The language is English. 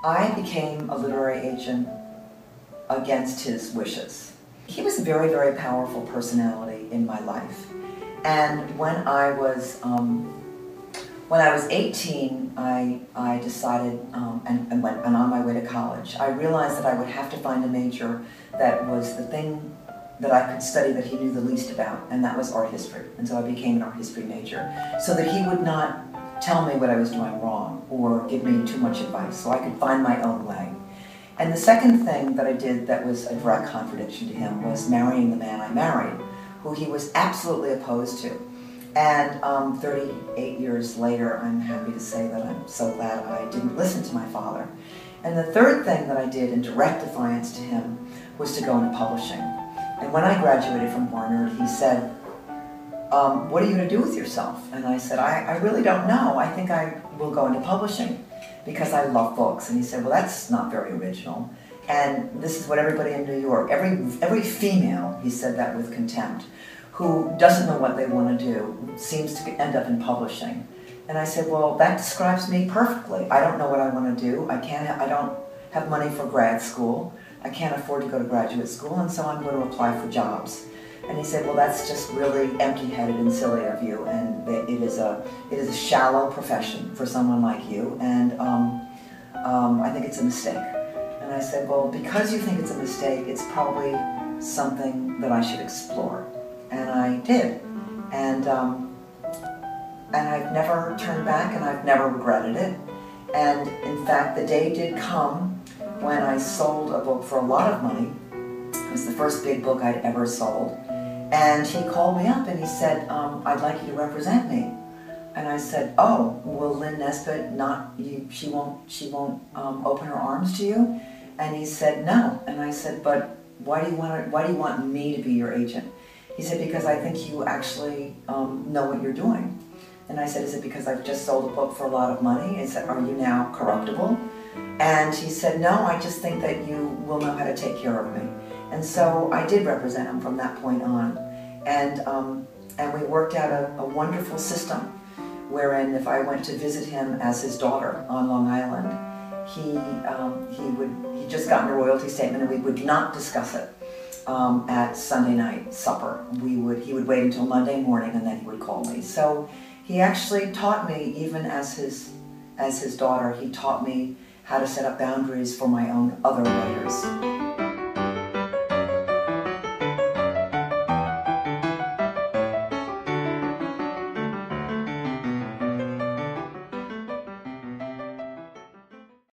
I became a literary agent against his wishes. He was a very, very powerful personality in my life. And when I was 18, I decided, and on my way to college, I realized that I would have to find a major that was the thing that I could study that he knew the least about, and that was art history. And so I became an art history major, so that he would not tell me what I was doing wrong or give me too much advice, so I could find my own way. And the second thing that I did that was a direct contradiction to him was marrying the man I married, who he was absolutely opposed to. And 38 years later, I'm happy to say that I'm so glad I didn't listen to my father. And the third thing that I did in direct defiance to him was to go into publishing. And when I graduated from Barnard, he said, what are you going to do with yourself? And I said, I really don't know. I think I will go into publishing because I love books. And he said, well, that's not very original. And this is what everybody in New York, every female, he said that with contempt, who doesn't know what they want to do, seems to end up in publishing. And I said, well, that describes me perfectly. I don't know what I want to do. I don't have money for grad school. I can't afford to go to graduate school, and so I'm going to apply for jobs. And he said, well, that's just really empty-headed and silly of you, and it is a shallow profession for someone like you, and I think it's a mistake. And I said, well, because you think it's a mistake, it's probably something that I should explore. And I did. And I've never turned back, and I've never regretted it. And in fact, the day did come when I sold a book for a lot of money. It was the first big book I'd ever sold. And he called me up and he said, I'd like you to represent me. And I said, oh, will Lynn Nesbitt not, she won't open her arms to you? And he said, no. And I said, but why do you want me to be your agent? He said, because I think you actually know what you're doing. And I said, is it because I've just sold a book for a lot of money? He said, are you now corruptible? And he said, no, I just think that you will know how to take care of me. And so I did represent him from that point on. And we worked out a wonderful system wherein if I went to visit him as his daughter on Long Island, he'd just gotten a royalty statement and we would not discuss it at Sunday night supper. He would wait until Monday morning and then he would call me. So he actually taught me, even as his daughter, he taught me how to set up boundaries for my own other writers.